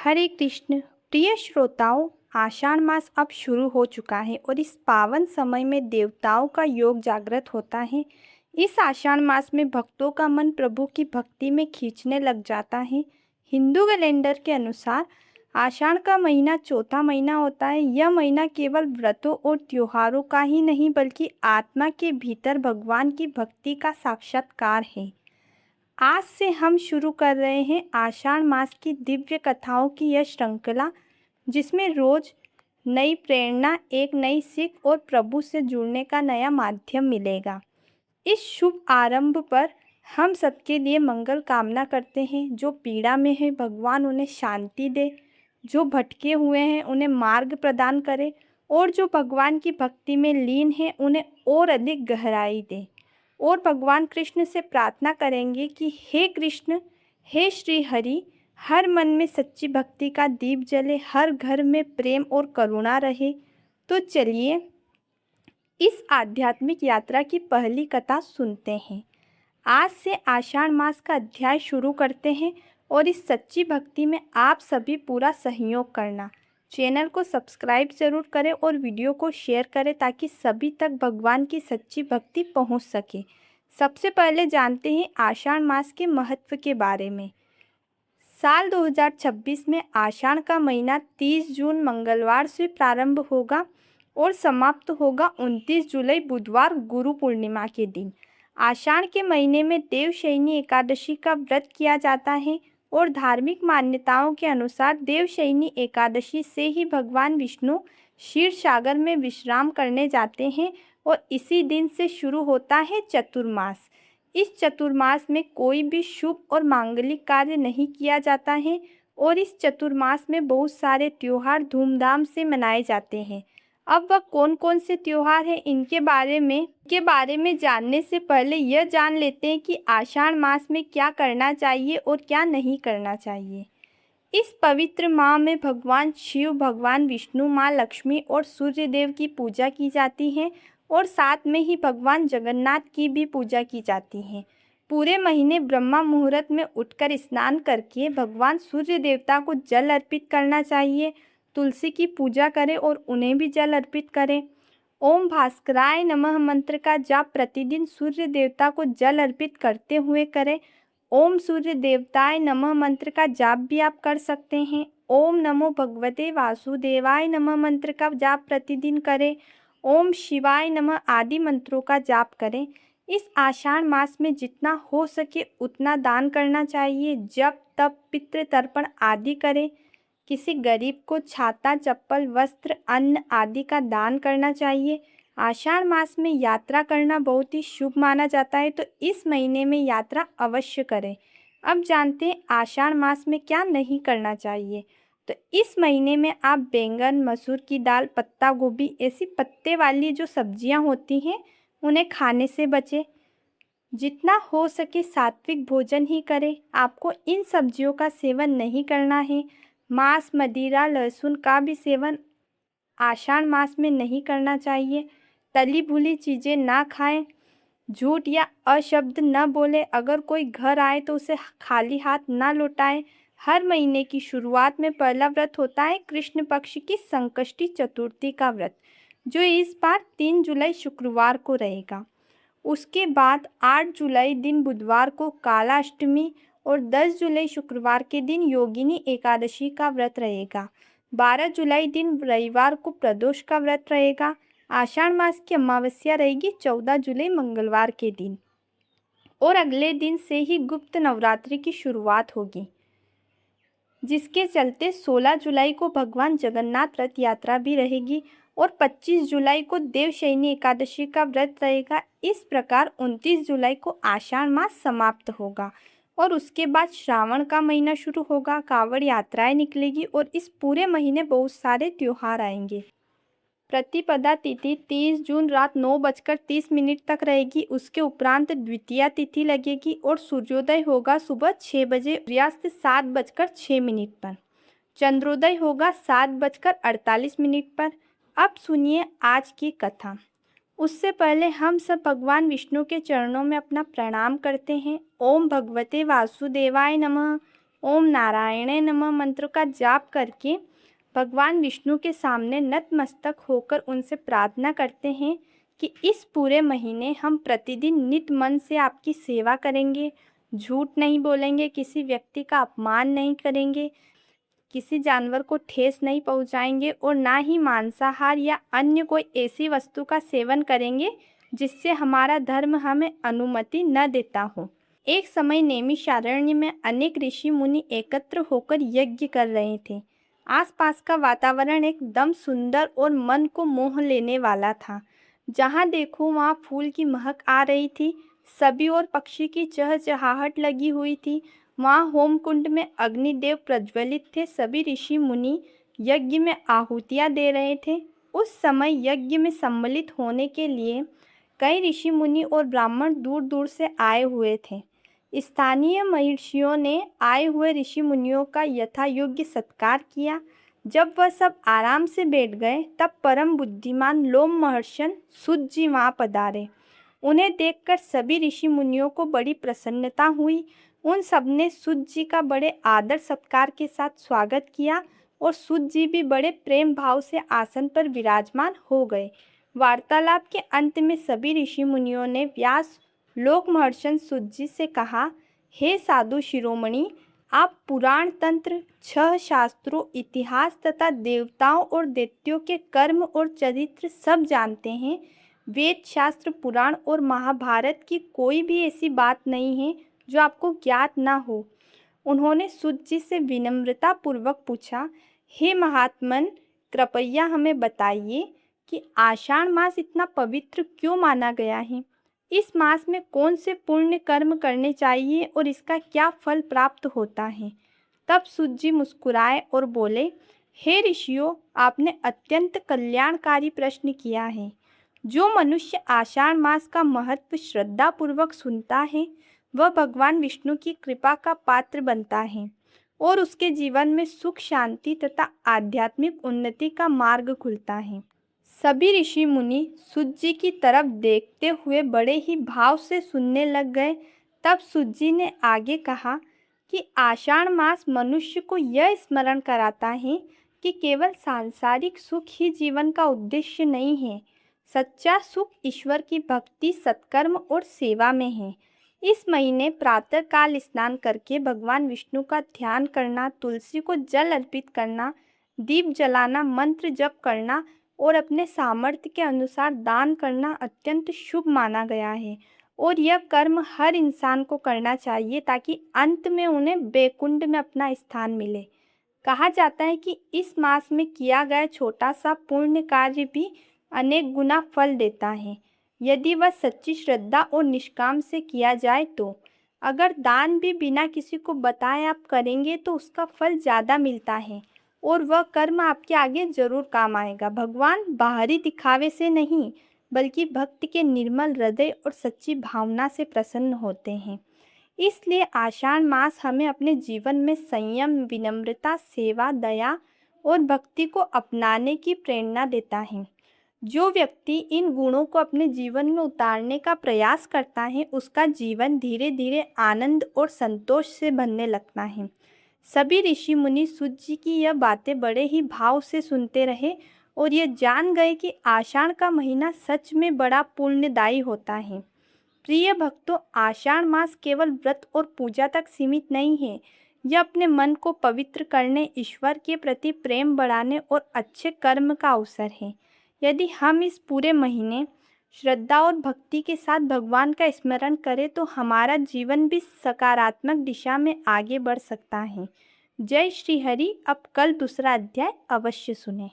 हरे कृष्ण। प्रिय श्रोताओं, आषाढ़ मास अब शुरू हो चुका है और इस पावन समय में देवताओं का योग जागृत होता है। इस आषाढ़ मास में भक्तों का मन प्रभु की भक्ति में खींचने लग जाता है। हिंदू कैलेंडर के अनुसार आषाढ़ का महीना चौथा महीना होता है। यह महीना केवल व्रतों और त्योहारों का ही नहीं बल्कि आत्मा के भीतर भगवान की भक्ति का साक्षात्कार है। आज से हम शुरू कर रहे हैं आषाढ़ मास की दिव्य कथाओं की यह श्रृंखला, जिसमें रोज नई प्रेरणा, एक नई सीख और प्रभु से जुड़ने का नया माध्यम मिलेगा। इस शुभ आरंभ पर हम सबके लिए मंगल कामना करते हैं। जो पीड़ा में है भगवान उन्हें शांति दे, जो भटके हुए हैं उन्हें मार्ग प्रदान करे और जो भगवान की भक्ति में लीन है उन्हें और अधिक गहराई दे। और भगवान कृष्ण से प्रार्थना करेंगे कि हे कृष्ण, हे श्री हरि, हर मन में सच्ची भक्ति का दीप जले, हर घर में प्रेम और करुणा रहे। तो चलिए इस आध्यात्मिक यात्रा की पहली कथा सुनते हैं। आज से आषाढ़ मास का अध्याय शुरू करते हैं और इस सच्ची भक्ति में आप सभी पूरा सहयोग करना। चैनल को सब्सक्राइब जरूर करें और वीडियो को शेयर करें ताकि सभी तक भगवान की सच्ची भक्ति पहुंच सके। सबसे पहले जानते हैं आषाढ़ मास के महत्व के बारे में। साल 2026 में आषाढ़ का महीना 30 जून मंगलवार से प्रारंभ होगा और समाप्त होगा 29 जुलाई बुधवार गुरु पूर्णिमा के दिन। आषाढ़ के महीने में देवशयनी एकादशी का व्रत किया जाता है और धार्मिक मान्यताओं के अनुसार देवशयनी एकादशी से ही भगवान विष्णु क्षीर सागर में विश्राम करने जाते हैं और इसी दिन से शुरू होता है चतुर्मास। इस चतुर्मास में कोई भी शुभ और मांगलिक कार्य नहीं किया जाता है और इस चतुर्मास में बहुत सारे त्योहार धूमधाम से मनाए जाते हैं। अब वह कौन कौन से त्योहार हैं इनके बारे में जानने से पहले यह जान लेते हैं कि आषाढ़ मास में क्या करना चाहिए और क्या नहीं करना चाहिए। इस पवित्र माह में भगवान शिव, भगवान विष्णु, माँ लक्ष्मी और सूर्य देव की पूजा की जाती है और साथ में ही भगवान जगन्नाथ की भी पूजा की जाती है। पूरे महीने ब्रह्मा मुहूर्त में उठकर स्नान करके भगवान सूर्य देवता को जल अर्पित करना चाहिए। तुलसी की पूजा करें और उन्हें भी जल अर्पित करें। ओम भास्कराय नमः मंत्र का जाप प्रतिदिन सूर्य देवता को जल अर्पित करते हुए करें। ओम सूर्य देवताय नमः मंत्र का जाप भी आप कर सकते हैं। ओम नमो भगवते वासुदेवाय नमः मंत्र का जाप प्रतिदिन करें। ओम शिवाय नमः आदि मंत्रों का जाप करें। इस आषाढ़ मास में जितना हो सके उतना दान करना चाहिए। जप, तप, पितृ तर्पण आदि करें। किसी गरीब को छाता, चप्पल, वस्त्र, अन्न आदि का दान करना चाहिए। आषाढ़ मास में यात्रा करना बहुत ही शुभ माना जाता है, तो इस महीने में यात्रा अवश्य करें। अब जानते हैं आषाढ़ मास में क्या नहीं करना चाहिए। तो इस महीने में आप बैंगन, मसूर की दाल, पत्ता गोभी ऐसी पत्ते वाली जो सब्जियां होती हैं उन्हें खाने से बचें। जितना हो सके सात्विक भोजन ही करें। आपको इन सब्जियों का सेवन नहीं करना है। मांस, मदिरा, लहसुन का भी सेवन आषाढ़ मास में नहीं करना चाहिए। तली भुनी चीज़ें ना खाएं। झूठ या अशब्द न बोलें। अगर कोई घर आए तो उसे खाली हाथ ना लौटाएं। हर महीने की शुरुआत में पहला व्रत होता है कृष्ण पक्ष की संकष्टी चतुर्थी का व्रत, जो इस बार 3 जुलाई शुक्रवार को रहेगा। उसके बाद 8 जुलाई दिन बुधवार को काला अष्टमी और 10 जुलाई शुक्रवार के दिन योगिनी एकादशी का व्रत रहेगा। 12 जुलाई दिन रविवार को प्रदोष का व्रत रहेगा। आषाढ़ मास की अमावस्या रहेगी 14 जुलाई मंगलवार के दिन और अगले दिन से ही गुप्त नवरात्रि की शुरुआत होगी, जिसके चलते 16 जुलाई को भगवान जगन्नाथ रथ यात्रा भी रहेगी और 25 जुलाई को देवशयनी एकादशी का व्रत रहेगा। इस प्रकार 29 जुलाई को आषाढ़ मास समाप्त होगा और उसके बाद श्रावण का महीना शुरू होगा। कांवड़ यात्राएं निकलेगी और इस पूरे महीने बहुत सारे त्योहार आएंगे। प्रतिपदा तिथि 30 जून रात 9:30 तक रहेगी। उसके उपरांत द्वितीया तिथि लगेगी और सूर्योदय होगा सुबह 6 बजे, सूर्यास्त 7:06 पर। चंद्रोदय होगा 7:48 पर। अब सुनिए आज की कथा। उससे पहले हम सब भगवान विष्णु के चरणों में अपना प्रणाम करते हैं। ओम भगवते वासुदेवाय नमः। ओम नारायणे नमः मंत्र का जाप करके भगवान विष्णु के सामने नतमस्तक होकर उनसे प्रार्थना करते हैं कि इस पूरे महीने हम प्रतिदिन नित मन से आपकी सेवा करेंगे, झूठ नहीं बोलेंगे, किसी व्यक्ति का अपमान नहीं करेंगे, किसी जानवर को ठेस नहीं पहुंचाएंगे और ना ही मांसाहार या अन्य कोई ऐसी वस्तु का सेवन करेंगे जिससे हमारा धर्म हमें अनुमति न देता हो। एक समय नैमिषारण्य में अनेक ऋषि मुनि एकत्र होकर यज्ञ कर रहे थे। आसपास का वातावरण एकदम सुंदर और मन को मोह लेने वाला था। जहाँ देखो वहाँ फूल की महक आ रही थी, सभी ओर पक्षी की चहचहाहट लगी हुई थी। वहाँ होम कुंड में अग्निदेव प्रज्वलित थे, सभी ऋषि मुनि यज्ञ में आहुतियाँ दे रहे थे। उस समय यज्ञ में सम्मिलित होने के लिए कई ऋषि मुनि और ब्राह्मण दूर दूर से आए हुए थे। स्थानीय महर्षियों ने आए हुए ऋषि मुनियों का यथायोग्य सत्कार किया। जब वह सब आराम से बैठ गए तब परम बुद्धिमान लोम महर्षण सूत जी वहाँ पधारे। उन्हें देखकर सभी ऋषि मुनियों को बड़ी प्रसन्नता हुई। उन सबने सूत जी का बड़े आदर सत्कार के साथ स्वागत किया और सूत जी भी बड़े प्रेम भाव से आसन पर विराजमान हो गए। वार्तालाप के अंत में सभी ऋषि मुनियों ने व्यास लोक महर्षण सूत जी से कहा, हे साधु शिरोमणि, आप पुराण तंत्र, 6 शास्त्रों, इतिहास तथा देवताओं और दैत्यों के कर्म और चरित्र सब जानते हैं। वेद, शास्त्र, पुराण और महाभारत की कोई भी ऐसी बात नहीं है जो आपको ज्ञात ना हो। उन्होंने सूत जी से विनम्रता पूर्वक पूछा, हे महात्मन, कृपया हमें बताइए कि आषाढ़ मास इतना पवित्र क्यों माना गया है? इस मास में कौन से पुण्य कर्म करने चाहिए और इसका क्या फल प्राप्त होता है? तब सूत जी मुस्कुराए और बोले, हे ऋषियों, आपने अत्यंत कल्याणकारी प्रश्न किया है। जो मनुष्य आषाढ़ मास का महत्व श्रद्धापूर्वक सुनता है वह भगवान विष्णु की कृपा का पात्र बनता है और उसके जीवन में सुख, शांति तथा आध्यात्मिक उन्नति का मार्ग खुलता है। सभी ऋषि मुनि सूत जी की तरफ देखते हुए बड़े ही भाव से सुनने लग गए। तब सूत जी ने आगे कहा कि आषाढ़ मास मनुष्य को यह स्मरण कराता है कि केवल सांसारिक सुख ही जीवन का उद्देश्य नहीं है। सच्चा सुख ईश्वर की भक्ति, सत्कर्म और सेवा में है। इस महीने प्रातःकाल स्नान करके भगवान विष्णु का ध्यान करना, तुलसी को जल अर्पित करना, दीप जलाना, मंत्र जप करना और अपने सामर्थ्य के अनुसार दान करना अत्यंत शुभ माना गया है और यह कर्म हर इंसान को करना चाहिए ताकि अंत में उन्हें बैकुंठ में अपना स्थान मिले। कहा जाता है कि इस मास में किया गया छोटा सा पुण्य कार्य भी अनेक गुना फल देता है यदि वह सच्ची श्रद्धा और निष्काम से किया जाए तो। अगर दान भी बिना किसी को बताए आप करेंगे तो उसका फल ज़्यादा मिलता है और वह कर्म आपके आगे जरूर काम आएगा। भगवान बाहरी दिखावे से नहीं बल्कि भक्त के निर्मल हृदय और सच्ची भावना से प्रसन्न होते हैं। इसलिए आषाढ़ मास हमें अपने जीवन में संयम, विनम्रता, सेवा, दया और भक्ति को अपनाने की प्रेरणा देता है। जो व्यक्ति इन गुणों को अपने जीवन में उतारने का प्रयास करता है उसका जीवन धीरे धीरे आनंद और संतोष से भरने लगता है। सभी ऋषि मुनि सूत जी की यह बातें बड़े ही भाव से सुनते रहे और ये जान गए कि आषाढ़ का महीना सच में बड़ा पुण्यदायी होता है। प्रिय भक्तों, आषाढ़ मास केवल व्रत और पूजा तक सीमित नहीं है। यह अपने मन को पवित्र करने, ईश्वर के प्रति प्रेम बढ़ाने और अच्छे कर्म का अवसर है। यदि हम इस पूरे महीने श्रद्धा और भक्ति के साथ भगवान का स्मरण करें तो हमारा जीवन भी सकारात्मक दिशा में आगे बढ़ सकता है। जय श्री हरि। अब कल दूसरा अध्याय अवश्य सुनें।